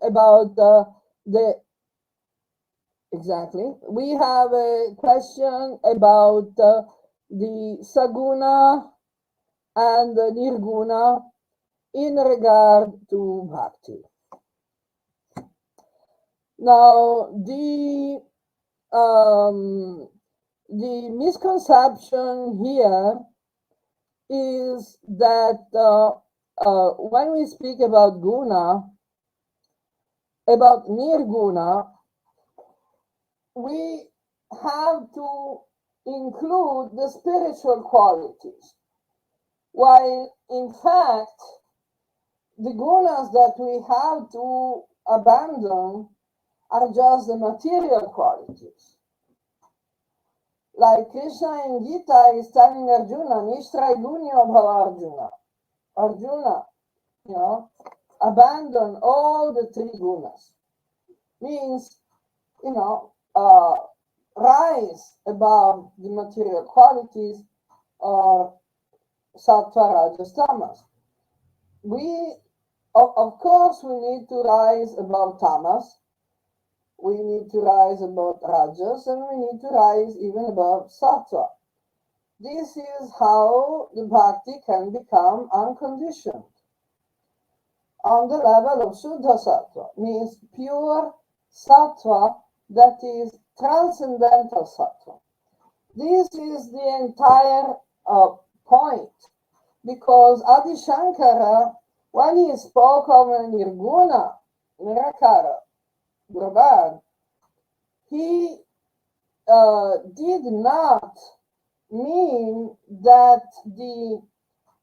About exactly, we have a question about the saguna and the nirguna in regard to bhakti. Now, the misconception here is that when we speak about guna, about nirguna, we have to include the spiritual qualities, while in fact the gunas that we have to abandon are just the material qualities. Like Krishna in Gita is telling Arjuna, Nishtrai Gunyo Bhava Arjuna. Arjuna, abandon all the three gunas. Means, rise above the material qualities or sattva, rajas, tamas. We, of course, we need to rise above tamas. We need to rise above rajas, and we need to rise even above sattva. This is how the bhakti can become unconditioned. On the level of Shuddha Sattva, means pure Sattva that is transcendental Sattva. This is the entire point, because Adi Shankara, when he spoke of Nirguna, Nirakara, Brahman, he did not mean that the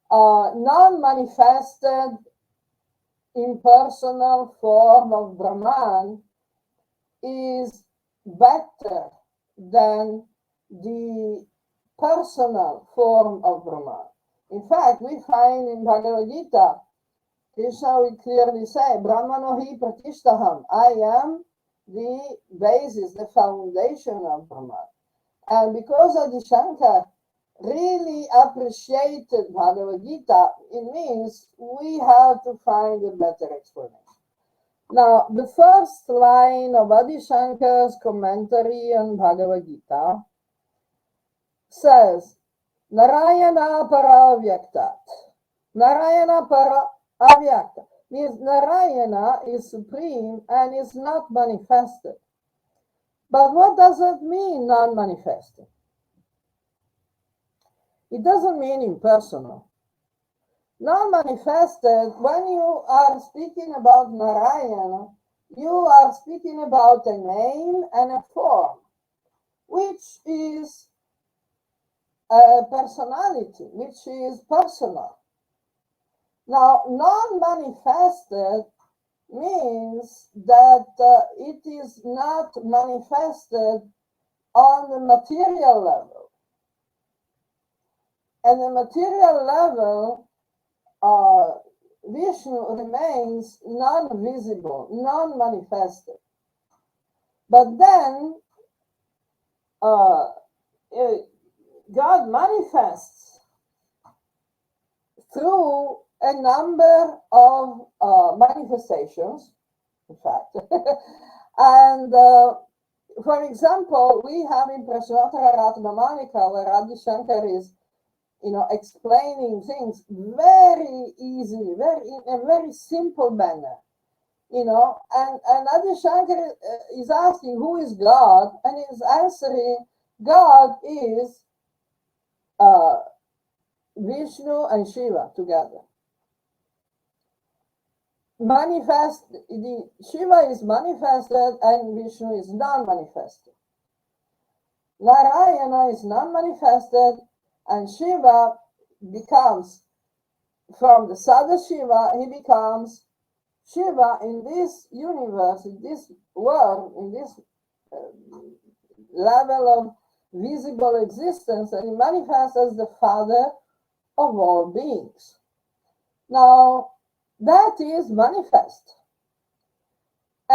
non-manifested impersonal form of Brahman is better than the personal form of Brahman. In fact, we find in Bhagavad Gita, Krishna will clearly say, Brahmano hi pratishtaham, I am the basis, the foundation of Brahman. And because Adi Shankar really appreciated Bhagavad Gita, it means we have to find a better explanation. Now, the first line of Adi Shankar's commentary on Bhagavad Gita says, Narayana para avyaktat. Narayana para avyakta means Narayana is supreme and is not manifested. But what does it mean, non-manifested? It doesn't mean impersonal. Non-manifested, when you are speaking about Narayana, you are speaking about a name and a form, which is a personality, which is personal. Now, non-manifested means that it is not manifested on the material level. And the material level, Vishnu remains non-visible, non-manifested. But then God manifests through a number of manifestations, in fact. And for example, we have in Prashnotara Ratnamalika, where Adi Shankar is explaining things very easily, in a very simple manner, and Adi Shankar is asking, who is God? And he's answering, God is Vishnu and Shiva together. Shiva is manifested and Vishnu is non-manifested. Narayana is non-manifested, and Shiva becomes, from the Sada Shiva, he becomes Shiva in this universe, in this world, in this level of visible existence, and he manifests as the Father of all beings. Now, that is manifest.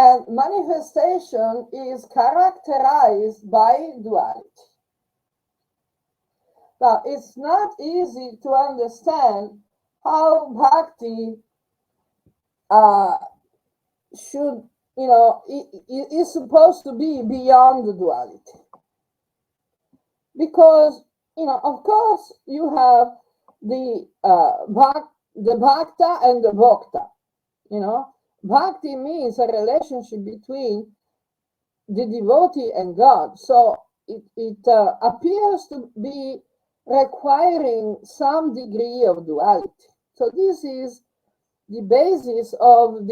And manifestation is characterized by duality. Now, it's not easy to understand how bhakti should, is supposed to be beyond the duality. Because, of course, you have the bhakta and the bhokta. Bhakti means a relationship between the devotee and God. So it appears to be requiring some degree of duality. So this is the basis of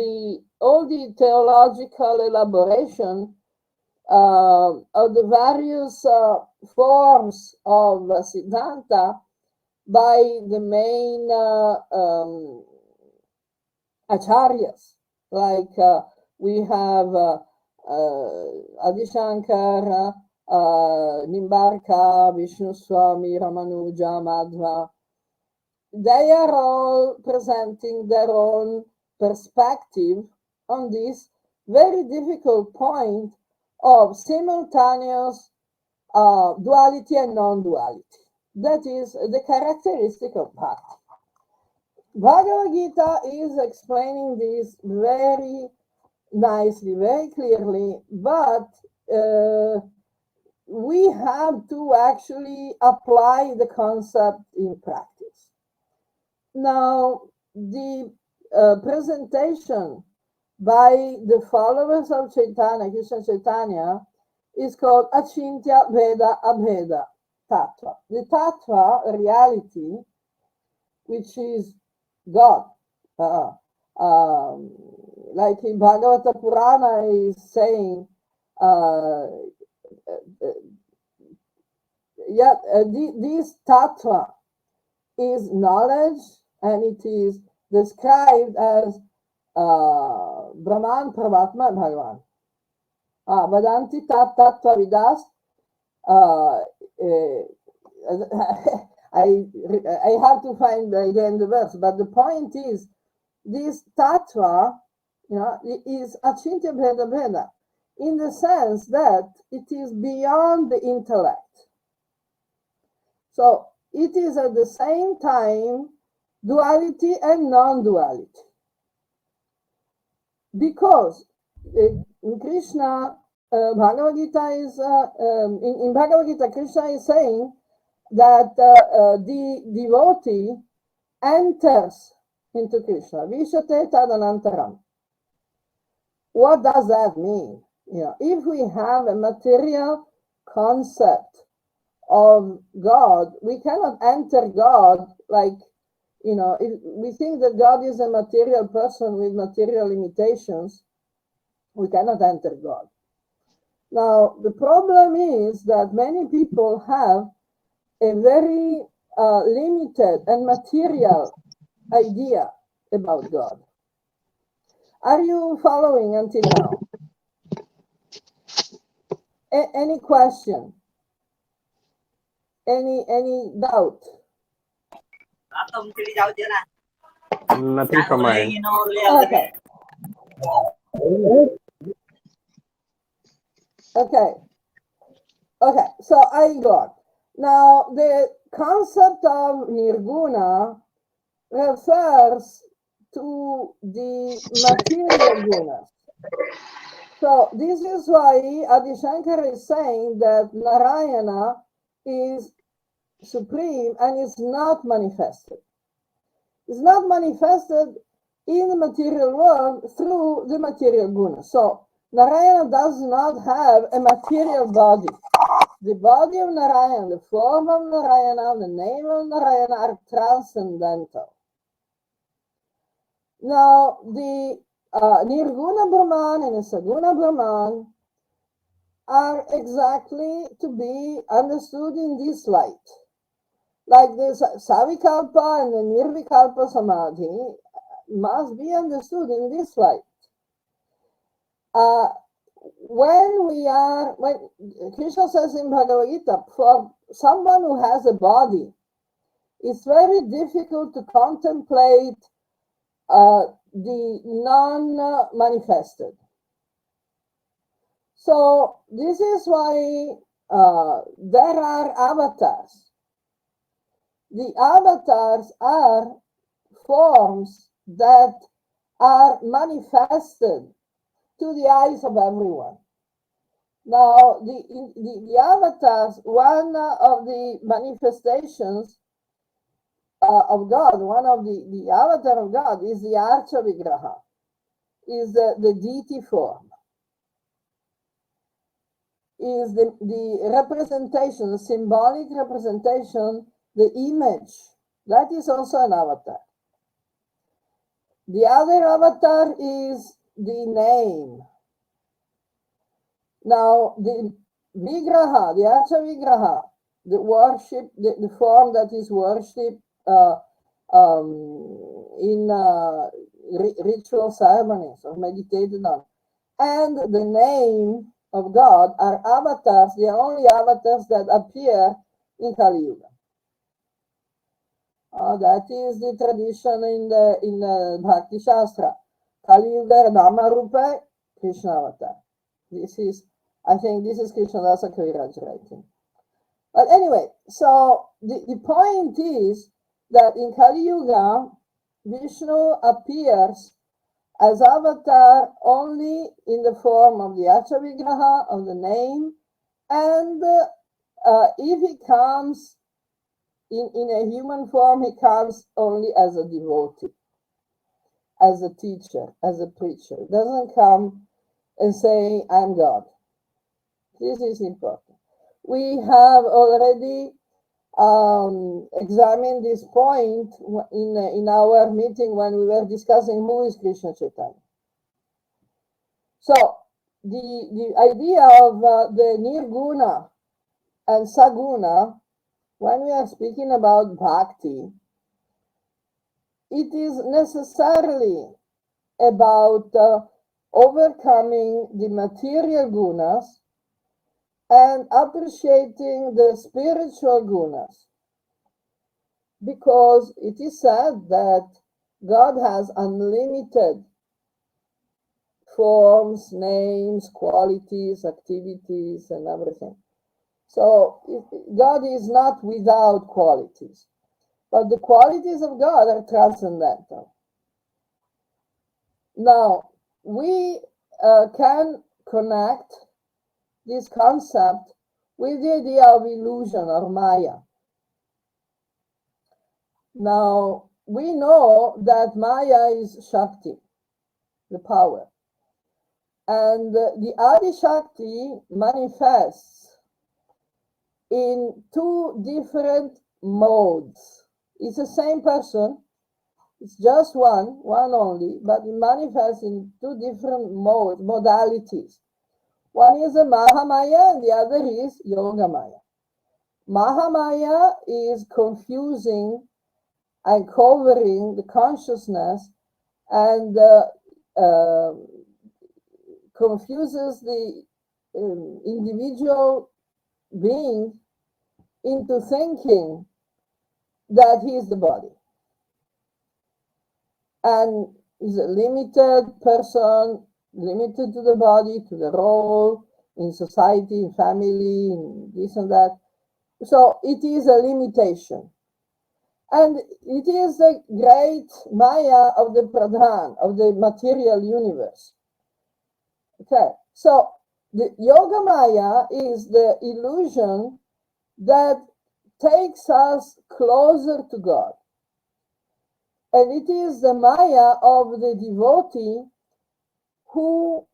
all the theological elaboration of the various forms of Siddhanta by the main acharyas. Like we have Adi Shankar, Nimbarka, Vishnu Swami, Ramanuja, Madhva. They are all presenting their own perspective on this very difficult point of simultaneous duality and non-duality. That is the characteristic of bhakti. Bhagavad Gita is explaining this very nicely, very clearly, but we have to actually apply the concept in practice. Now, the presentation by the followers of Chaitanya, Krishna Chaitanya, is called Achintya Veda Abheda Tattva. The Tattva, reality, which is God. Like in Bhagavata Purana is saying, this Tattva is knowledge, and it is described as Brahman, Paramatma, Bhagavan. Vadanti tat tattva vidas. I have to find again the verse, but the point is, this tattva, is achintya bheda bheda, in the sense that it is beyond the intellect. So it is at the same time duality and non-duality. Because in Krishna, Bhagavad Gita is, in Bhagavad Gita, Krishna is saying that the devotee enters into Krishna. Vishate tadanantaram. What does that mean? If we have a material concept of God, we cannot enter God like, if we think that God is a material person with material limitations, we cannot enter God. Now, the problem is that many people have a very limited and material idea about God. Are you following until now? Any question? Any doubt? Nothing from my end. Okay. Okay, so I got. Now, the concept of nirguna refers to the material gunas. So this is why Adi Shankar is saying that Narayana is supreme and is not manifested. It's not manifested in the material world through the material guna. So Narayana does not have a material body. The body of Narayana, the form of Narayana, the name of Narayana are transcendental. Now, the Nirguna Brahman and the Saguna Brahman are exactly to be understood in this light. Like the Savikalpa and the Nirvikalpa Samadhi must be understood in this light. When Krishna says in Bhagavad Gita, for someone who has a body, it's very difficult to contemplate the non-manifested. So this is why there are avatars. The avatars are forms that are manifested to the eyes of everyone. Now, the avatars, one of the manifestations of God, one of the avatar of God is the Archa Vigraha, is the deity form, is the representation, the symbolic representation, the image. That is also an avatar. The other avatar is the name. Now, the Vigraha, the Archa Vigraha, the worship, the form that is worshipped in ritual ceremonies or meditated on, and the name of God are avatars, the only avatars that appear in Kali Yuga. That is the tradition in the Bhakti Shastra. Kali Yuga Nama Rupa, Krishna Avatar. This is, I think this is Krishnadasa Kaviraj writing. But anyway, so the point is that in Kali Yuga, Vishnu appears as avatar only in the form of the Archa Vigraha, of the name, and if he comes in a human form, he comes only as a devotee, as a teacher, as a preacher. He doesn't come and say, I'm God. This is important. We have already examined this point in our meeting when we were discussing who is Krishna Chaitanya. So the idea of the Nirguna and Saguna, when we are speaking about bhakti, it is necessarily about overcoming the material gunas and appreciating the spiritual gunas, because it is said that God has unlimited forms, names, qualities, activities, and everything. So God is not without qualities, but the qualities of God are transcendental. Now, we can connect this concept with the idea of illusion or Maya. Now, we know that Maya is Shakti, the power. And the Adi Shakti manifests in two different modes. It's the same person, it's just one only, but it manifests in two different modalities. One is a Mahamaya and the other is Yogamaya. Mahamaya is confusing and covering the consciousness and confuses the individual being into thinking that he is the body and is a limited person, limited to the body, to the role in society, in family, in this and that. So it is a limitation. And it is the great Maya of the Pradhan, of the material universe. Okay, so the Yoga Maya is the illusion that takes us closer to God. And it is the Maya of the devotee who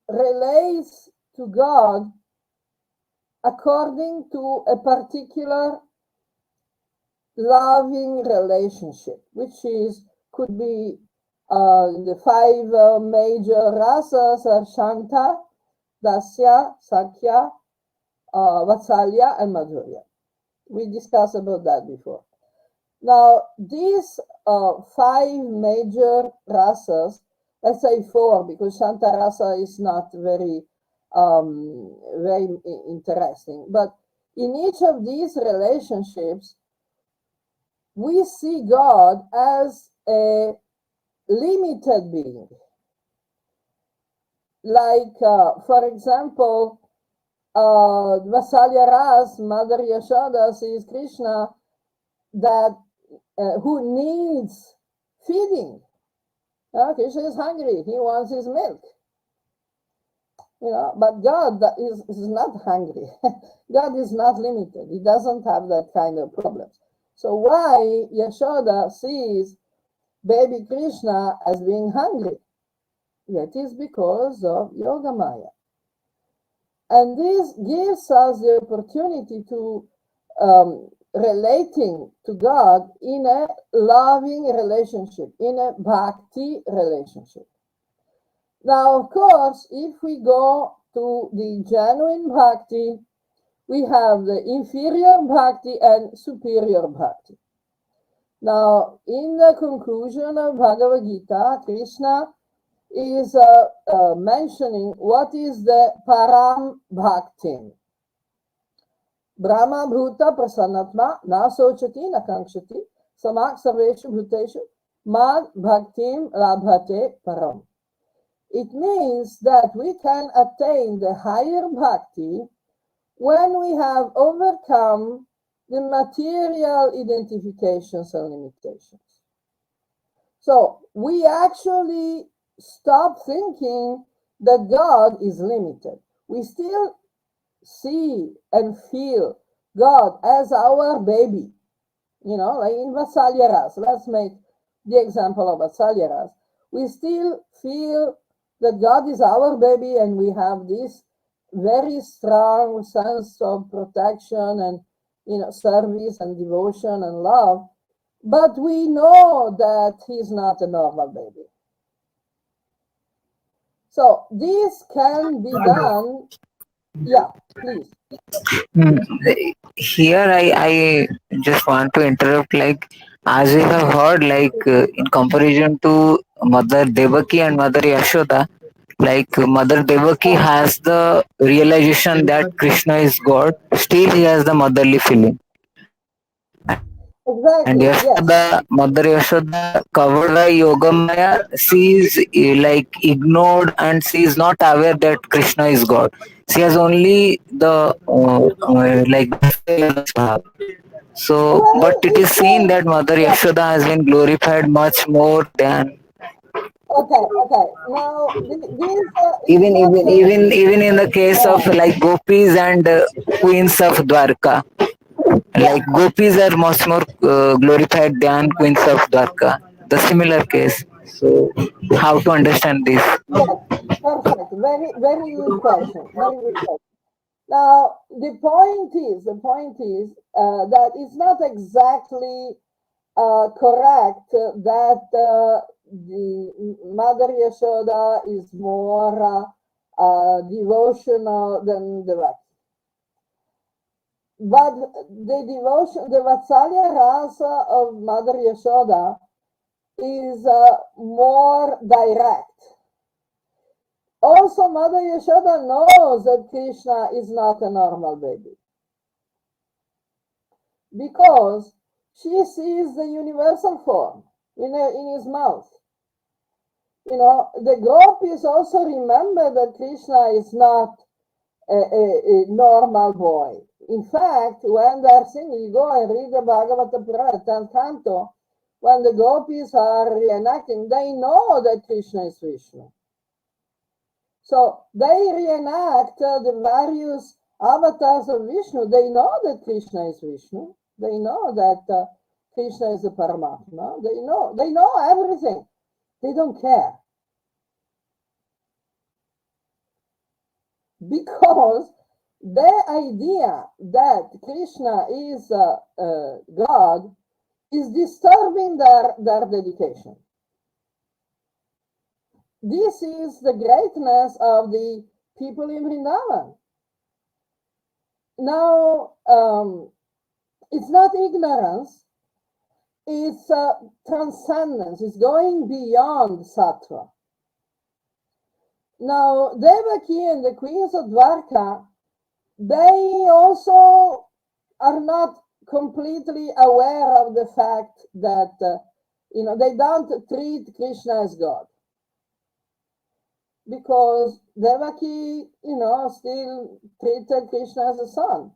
relates to God according to a particular loving relationship, which could be the five major rasas are Shanta, Dasya, Sakya, Vatsalya, and Madhurya. We discussed about that before. Now, these five major rasas, let's say four, because Shanta rasa is not very interesting. But in each of these relationships, we see God as a limited being. like, for example, Vatsalya Ras, Mother Yashoda sees Krishna that who needs feeding. Krishna is hungry. He wants his milk. But God is not hungry. God is not limited. He doesn't have that kind of problems. So why Yashoda sees baby Krishna as being hungry? That is because of Yoga Maya. And this gives us the opportunity to relating to God in a loving relationship, in a bhakti relationship. Now, of course, if we go to the genuine bhakti, we have the inferior bhakti and superior bhakti. Now, in the conclusion of Bhagavad Gita, Krishna is mentioning what is the param bhakti. Brahma bhuta prasannatma na sochati na kankshati samak sarveshu bhuteshu mad bhaktim labhate param. It means that we can attain the higher bhakti when we have overcome the material identifications and limitations. So we actually stop thinking that God is limited. We still see and feel God as our baby, like in Vatsalya Ras. Let's make the example of Vatsalya Ras. We still feel that God is our baby, and we have this very strong sense of protection and service and devotion and love, but we know that he's not a normal baby. So this can be done. Yeah, please. Here I just want to interrupt, like, as we have heard, like, in comparison to Mother Devaki and Mother Yashoda, like, Mother Devaki has the realization that Krishna is God, still he has the motherly feeling. And Exactly, yes. Mother Yashoda, covered by Yoga Maya, she is like ignored, and she is not aware that Krishna is God. She has only the like the feelings. So, but Well, it is it's seen that Mother yeah. Yashoda has been glorified much more than Okay. Now, this is not even in the case of like gopis and queens of Dwarka. yeah. Like gopis are much more glorified than queens of Dwarka. The similar case. So, how to understand this? Yes, perfect. Very, very good question. Very good question. Now, the point is that it's not exactly correct that the Mother Yashoda is more devotional than the rest. But the devotion, the Vatsalya rasa of Mother Yashoda is more direct. Also, Mother Yashoda knows that Krishna is not a normal baby because she sees the universal form in his mouth. The gopis also remember that Krishna is not a normal boy. In fact, when they're singing, you go and read the Bhagavata Purana, 10th canto, when the gopis are reenacting, they know that Krishna is Vishnu. So they reenact the various avatars of Vishnu. They know that Krishna is Vishnu. They know that Krishna is the Paramatma. They know everything. They don't care. Because the idea that Krishna is God is disturbing their dedication. This is the greatness of the people in Vrindavan. Now, it's not ignorance, it's transcendence, it's going beyond sattva. Now, Devaki and the queens of Dwarka, they also are not completely aware of the fact that, they don't treat Krishna as God. because Devaki, still treated Krishna as a son.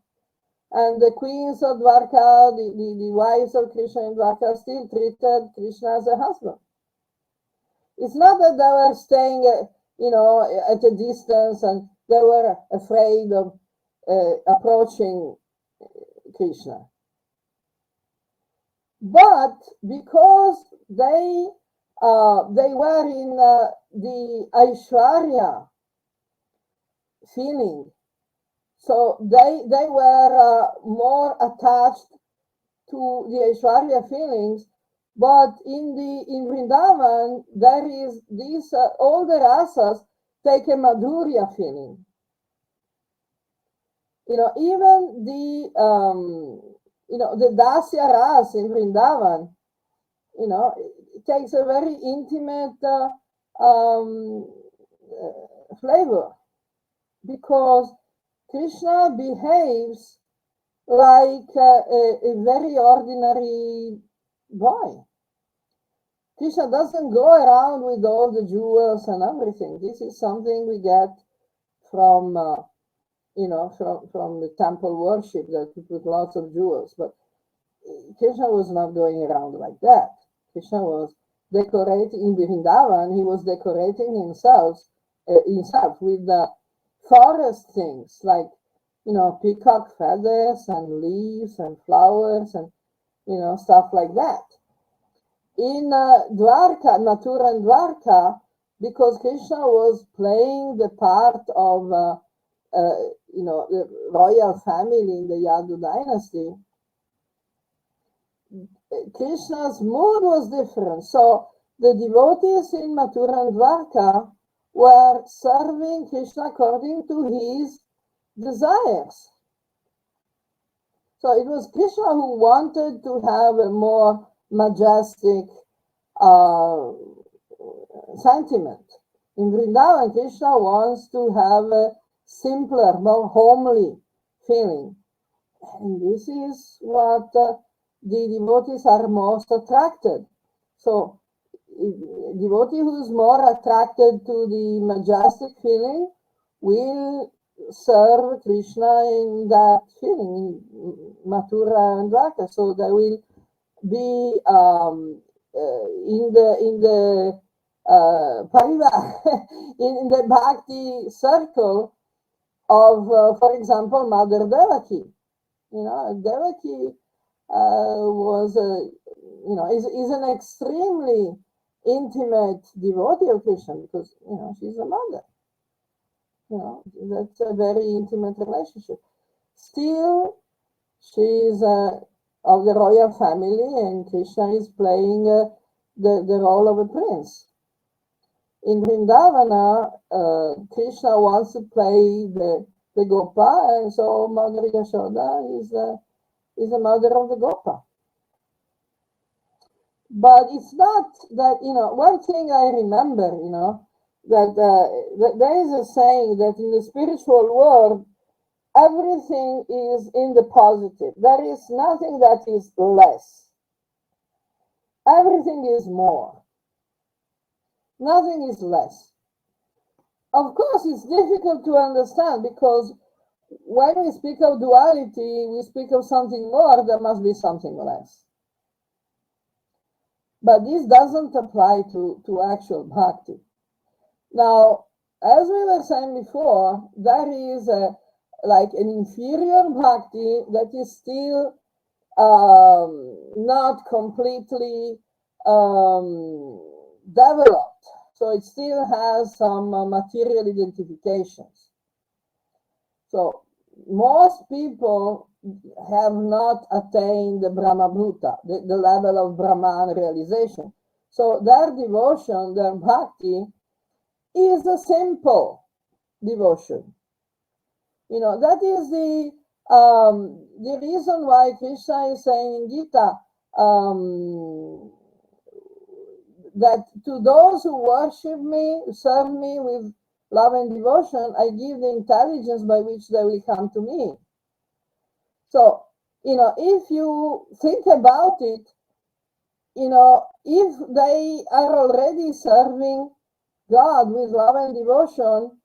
And the queens of Dwarka, the wives of Krishna in Dwarka, still treated Krishna as a husband. It's not that they were staying, at a distance and they were afraid of approaching Krishna. But because they were in the Aishwarya feeling, so they were more attached to the Aishwarya feelings. But in Vrindavan, there is these all the rasas take a Madhurya feeling. Even the Dasya ras in Vrindavan, it takes a very intimate flavor, because Krishna behaves like a very ordinary boy. Krishna doesn't go around with all the jewels and everything. This is something we get from from the temple worship, that we put lots of jewels. But Krishna was not going around like that. Krishna was decorating in Vrindavan. He was decorating himself with the forest things like peacock feathers and leaves and flowers and stuff like that. In Dwarka, Mathura and Dwarka, because Krishna was playing the part of the royal family in the Yadu dynasty, Krishna's mood was different. So the devotees in Mathura and Dwarka were serving Krishna according to his desires. So it was Krishna who wanted to have a more majestic sentiment. In Vrindavan, Krishna wants to have a simpler, more homely feeling. And this is what the devotees are most attracted. So a devotee who's more attracted to the majestic feeling will serve Krishna in that feeling, in Mathura and Dwarka. So they will be in the parivar, in the bhakti circle of, for example, Mother Devaki. Devaki was is an extremely intimate devotee of Krishna, because she's a mother. That's a very intimate relationship. Still, she's of the royal family, and Krishna is playing the role of a prince. In Vrindavana, Krishna wants to play the Gopa, and so Mother Yashoda is the mother of the Gopa. But it's not that, one thing I remember, that there is a saying that in the spiritual world, everything is in the positive. There is nothing that is less. Everything is more. Nothing is less. Of course, it's difficult to understand, because when we speak of duality, we speak of something more, there must be something less. But this doesn't apply to actual bhakti. Now, as we were saying before, there is like an inferior bhakti that is still not completely developed. So it still has some material identifications. So most people have not attained the Brahmabhuta, the level of Brahman realization. So their devotion, their bhakti, is a simple devotion. That is the reason why Krishna is saying in Gita that to those who worship me, serve me with love and devotion, I give the intelligence by which they will come to me. So, if you think about it, if they are already serving God with love and devotion,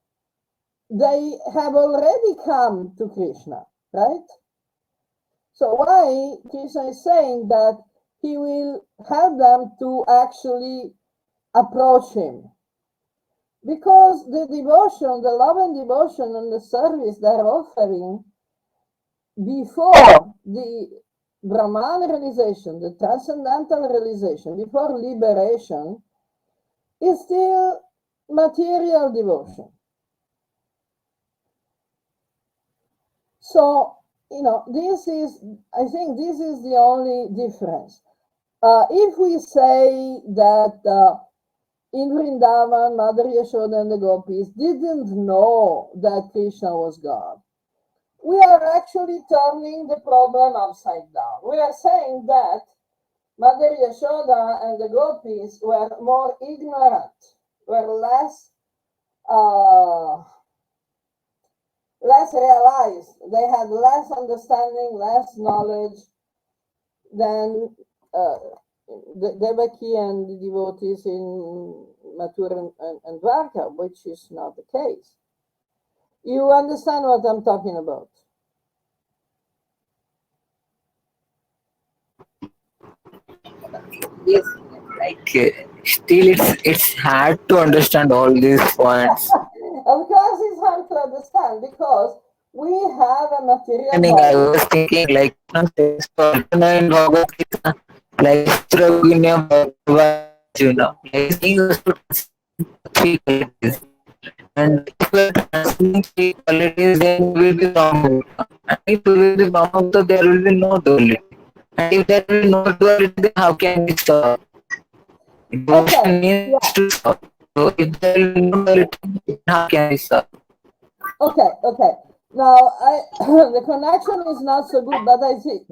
they have already come to Krishna, right? So why Krishna is saying that he will help them to actually approach him? Because the devotion, the love and devotion and the service they're offering before the Brahman realization, the transcendental realization, before liberation, is still material devotion. So, I think this is the only difference. If we say that in Vrindavan, Mother Yashoda and the gopis didn't know that Krishna was God, we are actually turning the problem upside down. We are saying that Mother Yashoda and the gopis were more ignorant, were less realized. They had less understanding, less knowledge than the Devaki and the devotees in Mathura and Dwarka, which is not the case. You understand what I'm talking about? Yes, like still it's hard to understand all these points. Of course, it's hard to understand because we have a material I body. was thinking like says for Arjuna in Bhagavad Gita, like Sutragunya Bhagavad Arjuna, like seeing us to three qualities. And if we are transcending three qualities, then we will be Brahmavita. And if we will be Brahmavita, there will be no duality. And if there will be no duality, then how can we stop? Okay, Devotion means yeah, to stop. So if there will be no duality, then how can we stop? okay. Now, the connection is not so good, but I think,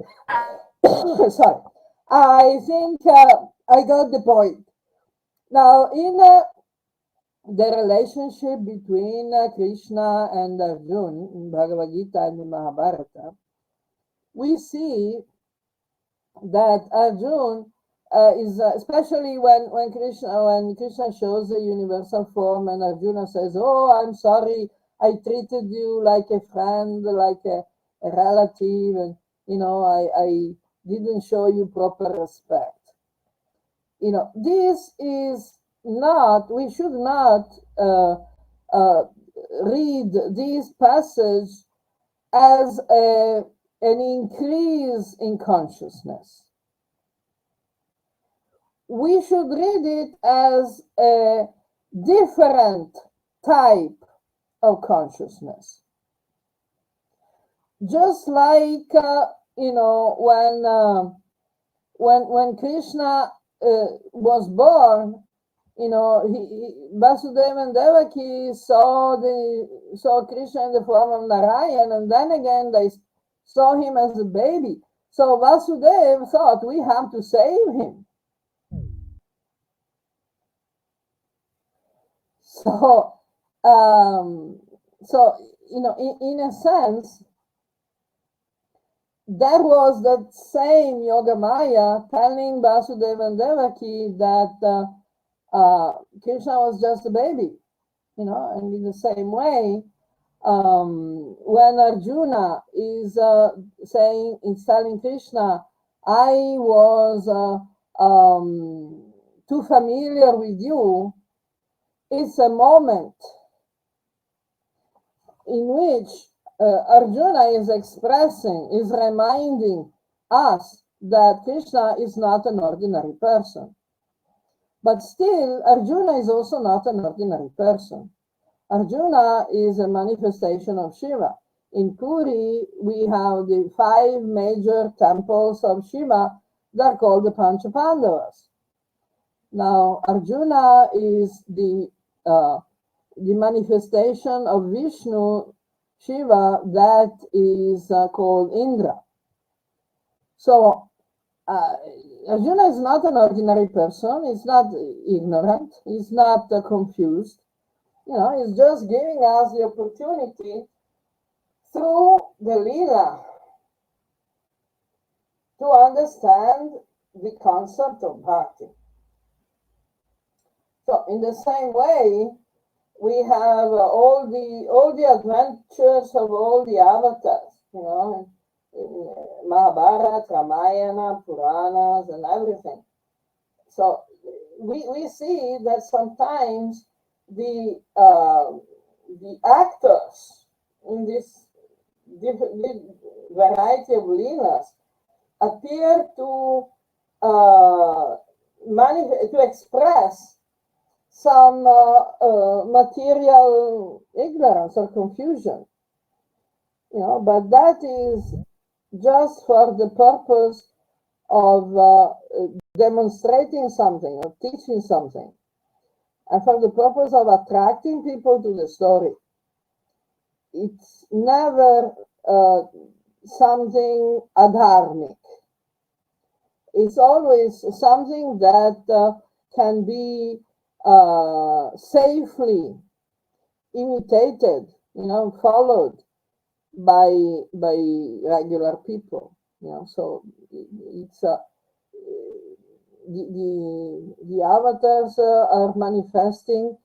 sorry, I think I got the point. Now, in the relationship between Krishna and Arjuna in Bhagavad Gita and in Mahabharata, we see that Arjuna is especially when Krishna shows the universal form and Arjuna says, "Oh, I'm sorry, I treated you like a friend, like a relative, and I didn't show you proper respect." This is not. We should not uh, read this passage as an increase in consciousness. We should read it as a different type of consciousness. Just like when Krishna was born, Vasudeva and Devaki saw Krishna in the form of Narayan, and then again they saw him as a baby. So Vasudeva thought, we have to save him. So, in a sense, there was that same Yoga Maya telling Vasudeva and Devaki that Krishna was just a baby, and in the same way, when Arjuna is telling Krishna, I was too familiar with you, it's a moment in which Arjuna is reminding us that Krishna is not an ordinary person. But still, Arjuna is also not an ordinary person. Arjuna is a manifestation of Shiva. In Puri, we have the 5 major temples of Shiva that are called the Pancha Pandavas. Now, Arjuna is the manifestation of Vishnu, Shiva, that is called Indra. So, Arjuna is not an ordinary person. He's not ignorant. He's not confused. He's just giving us the opportunity through the Leela to understand the concept of bhakti. So in the same way, we have all the adventures of all the avatars, in Mahabharata, Ramayana, Puranas, and everything. So we see that sometimes the actors in this variety of leelas appear to express some material ignorance or confusion, but that is just for the purpose of demonstrating something or teaching something, and for the purpose of attracting people to the story. It's never something adharmic. It's always something that can be safely imitated, followed by regular people. So it's the avatars are manifesting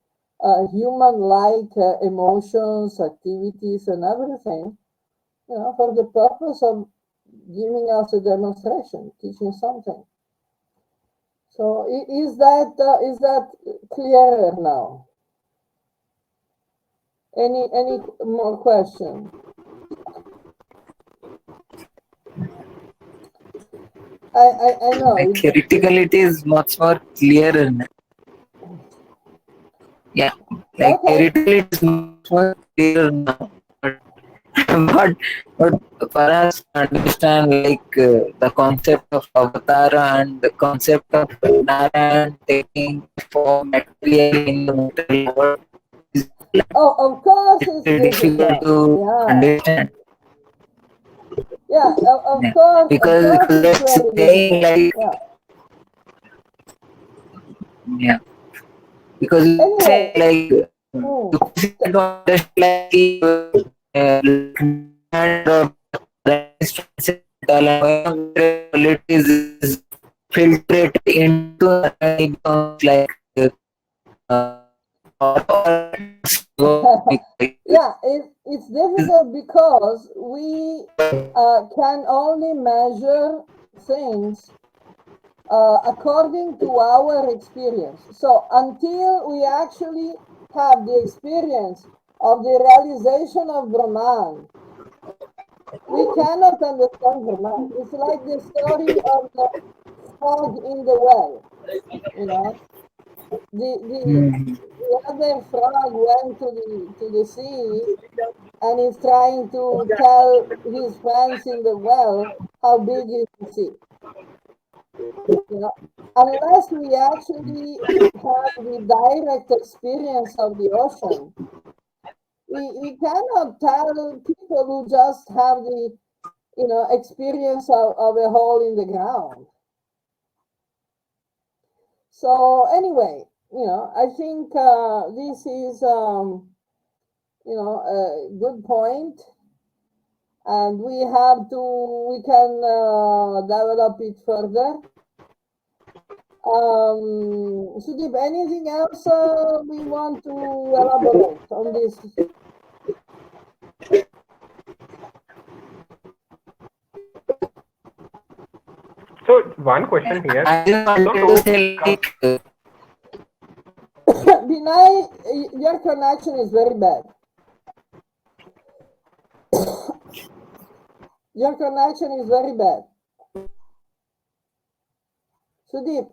human-like emotions, activities, and everything, for the purpose of giving us a demonstration, teaching something. So is that clearer now? Any more questions? I know. Like theoretically, it is much more clearer. Yeah, like Okay. theoretically, it is much more clearer now. But for us to understand the concept of avatar and the concept of Narayan taking form materially in the material world is Of course it's difficult difficult. to understand. Yeah, of Yeah. course Because it's let's very say difficult. yeah. Because let's say Anyway, you can understand qualities is filtered into yeah, it's difficult because we can only measure things according to our experience. So until we actually have the experience of the realization of Brahman, we cannot understand Brahman. It's like the story of the frog in the well. The other frog went to the sea and is trying to tell his friends in the well how big is the sea. Unless we actually have the direct experience of the ocean, we cannot tell people who just have the experience of a hole in the ground. So anyway, I think this is a good point, and we can develop it further. Sudip, anything else we want to elaborate on this? So one question here. Binay, your connection is very bad. Your connection is very bad. Sudeep,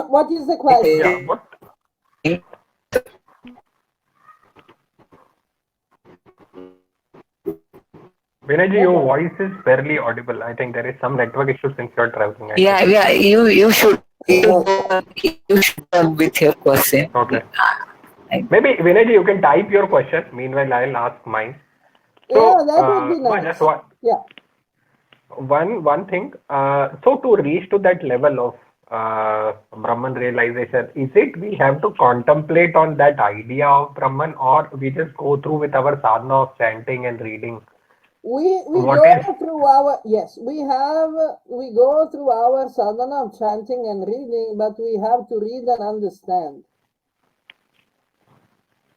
what is the question? Yeah, what? Vinayji, your voice is barely audible. I think there is some network issue since you're traveling. Yeah. You should with your question. Okay. Maybe Vinayji, you can type your question. Meanwhile, I'll ask mine. So, yeah, that would be nice. Just one thing. So to reach to that level of Brahman realization, is it we have to contemplate on that idea of Brahman, or we just go through with our sadhana of chanting and reading We What go is through our, yes, we go through our sadhana of chanting and reading, but we have to read and understand.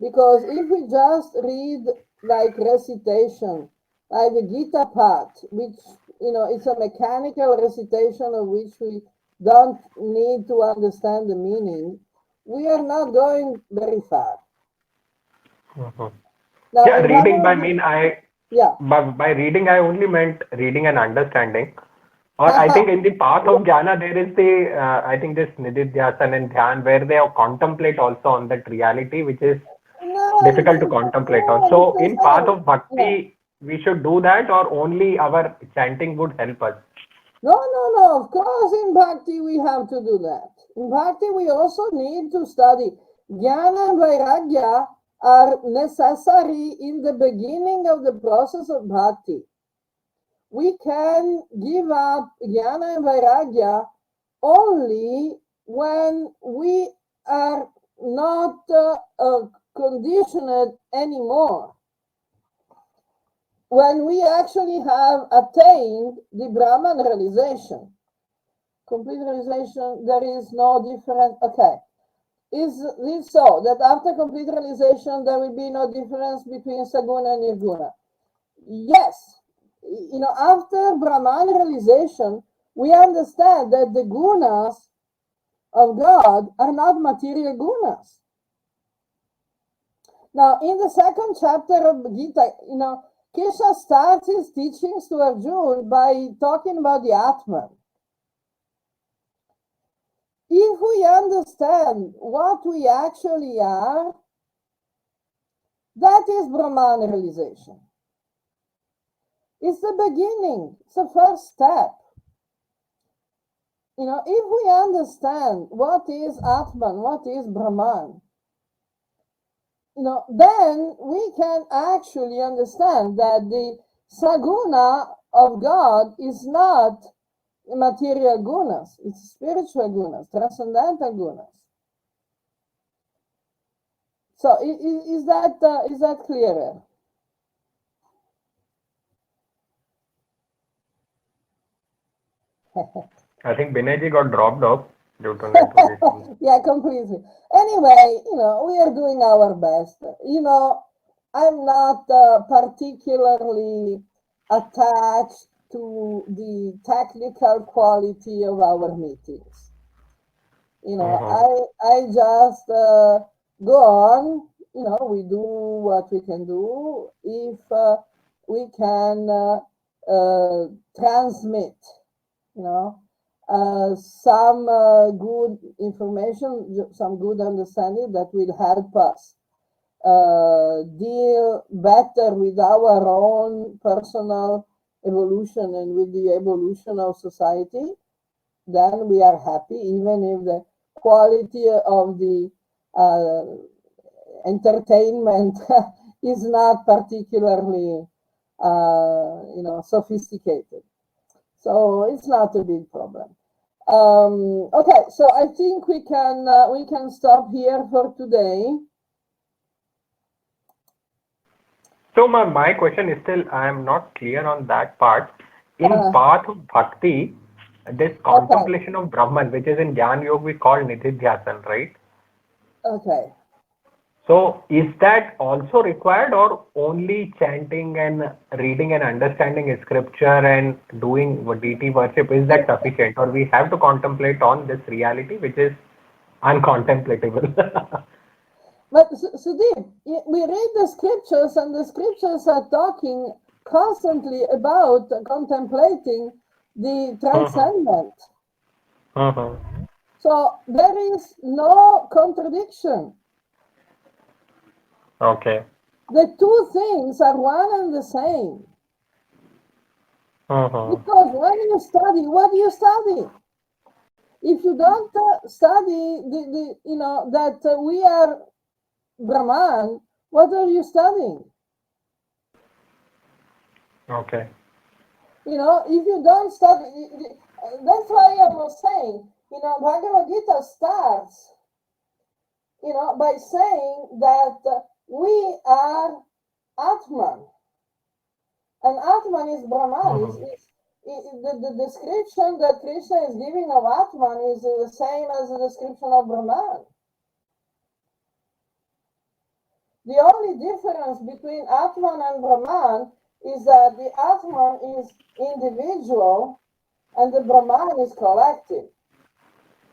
Because if we just read like recitation, like the Gita part, which, it's a mechanical recitation of which we don't need to understand the meaning, we are not going very far. Mhm. Now, Yeah, in reading by Bhagavad Gita, mean I yeah. by reading I only meant reading and understanding. Or I think in the path of jnana there is the I think this nididhyasana and dhyan where they contemplate also on that reality which is No, difficult to contemplate on. it's So the in path same. of Yeah. bhakti we should do that or only our chanting would help us. No. Of course, in Bhakti we have to do that. In Bhakti we also need to study. Jnana and Vairagya are necessary in the beginning of the process of Bhakti. We can give up Jnana and Vairagya only when we are not conditioned anymore. When we actually have attained the Brahman realization. Complete realization, there is no difference. Okay. Is this so that after complete realization there will be no difference between Saguna and Nirguna? Yes. After Brahman realization, we understand that the gunas of God are not material gunas. Now, in the second chapter of Gita, Krishna starts his teachings to Arjuna by talking about the Atman. If we understand what we actually are, that is Brahman realization. It's the beginning, it's the first step. If we understand what is Atman, what is Brahman, then we can actually understand that the Saguna of God is not material gunas, it's spiritual gunas, transcendental gunas. So is that clearer? I think Binayji got dropped off due to network issues. Yeah, completely. Anyway, we are doing our best. I'm not particularly attached to the technical quality of our meetings. I just go on. We do what we can do. If we can transmit, some good information, some good understanding that will help us deal better with our own personal evolution and with the evolution of society, then we are happy, even if the quality of the entertainment is not particularly, sophisticated. So it's not a big problem. Okay, so I think we can stop here for today. So my question is still I am not clear on that part. In Uh, path of bhakti, this okay, contemplation of Brahman, which is in Jnana Yoga we call nididhyasana, right? okay. So is that also required or only chanting and reading and understanding scripture and doing deity worship, is that sufficient or we have to contemplate on this reality which is uncontemplatable? But Sudeep, we read the scriptures, and the scriptures are talking constantly about contemplating the transcendent. So there is no contradiction. Okay. The two things are one and the same. Because when you study, what do you study? If you don't study that we are Brahman, what are you studying? Okay. If you don't study, that's why I was saying, Bhagavad Gita starts, by saying that we are Atman. And Atman is Brahman. The description that Krishna is giving of Atman is the same as the description of Brahman. The only difference between Atman and Brahman is that the Atman is individual and the Brahman is collective.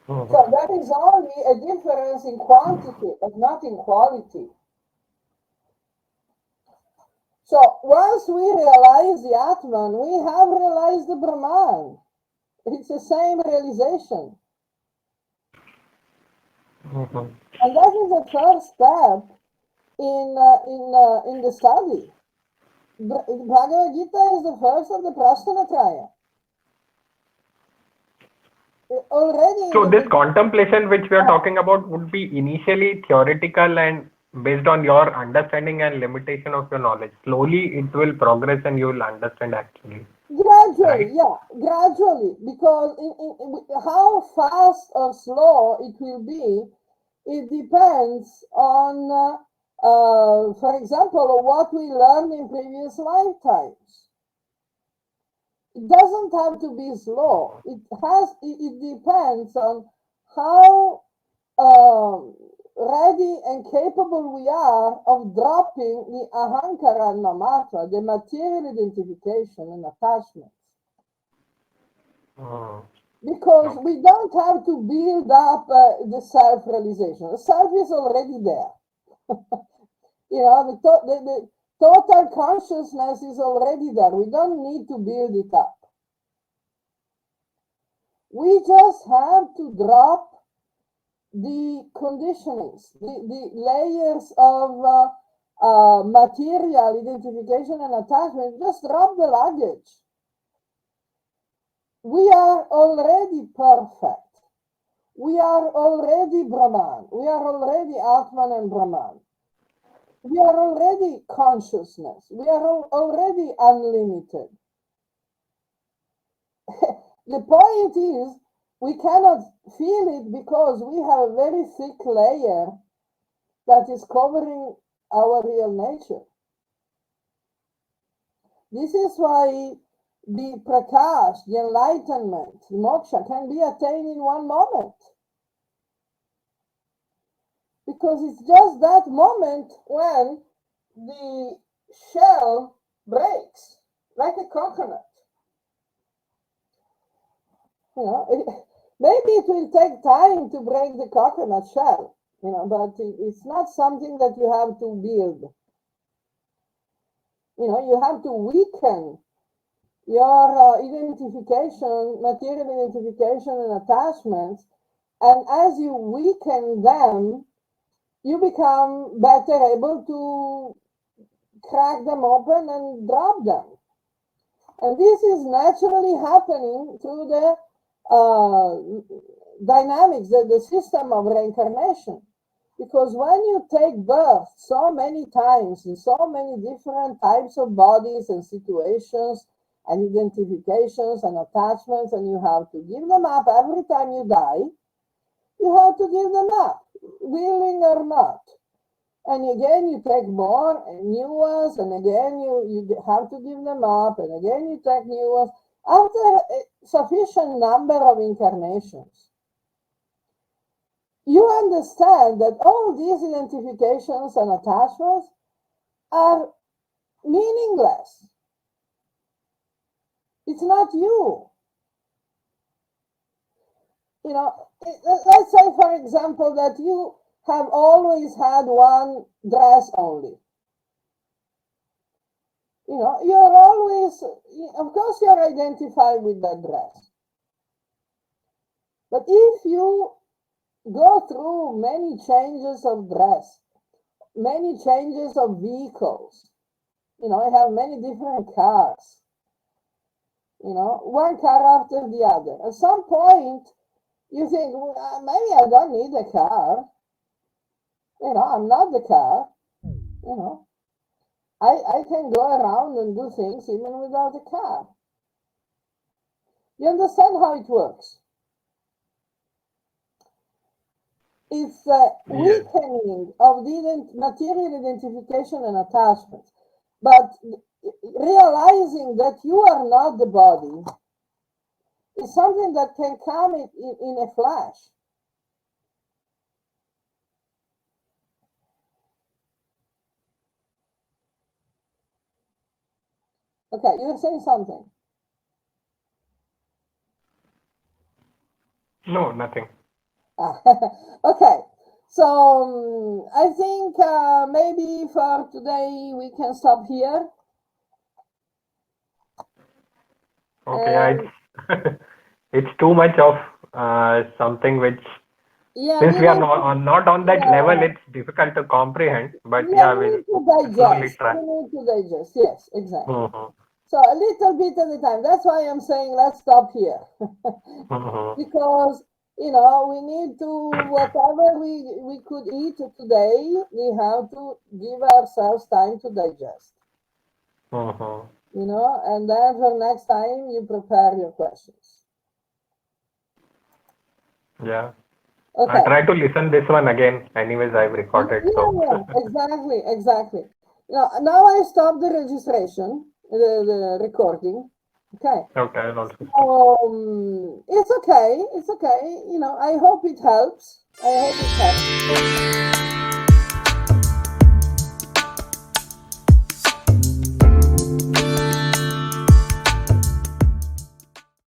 So that is only a difference in quantity, but not in quality. So once we realize the Atman, we have realized the Brahman. It's the same realization. And that is the first step in the study. Bhagavad Gita is the first of the Prashnatraya. Already. So this contemplation which we are talking about would be initially theoretical and based on your understanding and limitation of your knowledge. Slowly it will progress and you will understand actually. Gradually, right? Yeah, gradually, because how fast or slow it will be, it depends on, for example, what we learned in previous lifetimes. It doesn't have to be slow. It depends on how ready and capable we are of dropping the ahankara and mamata, the material identification and attachments. Because we don't have to build up the self-realization. The self is already there. The total consciousness is already there. We don't need to build it up. We just have to drop the conditionings, the layers of material identification and attachment. Just drop the luggage. We are already perfect. We are already Brahman. We are already Atman and Brahman. We are already consciousness. We are already unlimited. The point is, we cannot feel it because we have a very thick layer that is covering our real nature. This is why the prakash, the enlightenment, the moksha can be attained in one moment. Because it's just that moment when the shell breaks, like a coconut. Maybe it will take time to break the coconut shell, but it's not something that you have to build. You have to weaken your identification, material identification and attachments, and as you weaken them, you become better able to crack them open and drop them. And this is naturally happening through the dynamics, the system of reincarnation. Because when you take birth so many times in so many different types of bodies and situations and identifications and attachments, and you have to give them up every time you die, you have to give them up, willing or not. And again, you take more and new ones, and again, you have to give them up, and again, you take new ones. After a sufficient number of incarnations, you understand that all these identifications and attachments are meaningless. It's not you. Let's say, for example, that you have always had one dress only. You're always, of course, you're identified with that dress. But if you go through many changes of dress, many changes of vehicles, I have many different cars, one car after the other. At some point, you think, well, maybe I don't need a car. I'm not the car. I can go around and do things even without a car. You understand how it works? It's a weakening of the material identification and attachments. But realizing that you are not the body is something that can come in a flash. Okay, you were saying something. No, nothing. Okay, so I think maybe for today we can stop here. Okay, it's too much of something which, Yeah, since we are to, not on that yeah, level, it's difficult to comprehend. But yeah, yeah, we we'll need to slowly digest. try. We need to digest. Yes, exactly. Mm-hmm. So a little bit at a time. That's why I'm saying let's stop here. Mm-hmm. Because we need to, whatever we could eat today, we have to give ourselves time to digest. Mm-hmm. And then for next time you prepare your questions. Yeah. I Okay. try to listen this one again. Anyways, I've recorded, so. Yeah, exactly. Now I stop the registration, the recording. Okay. Okay, I'll also stop. It's okay. I hope it helps. I hope it helps.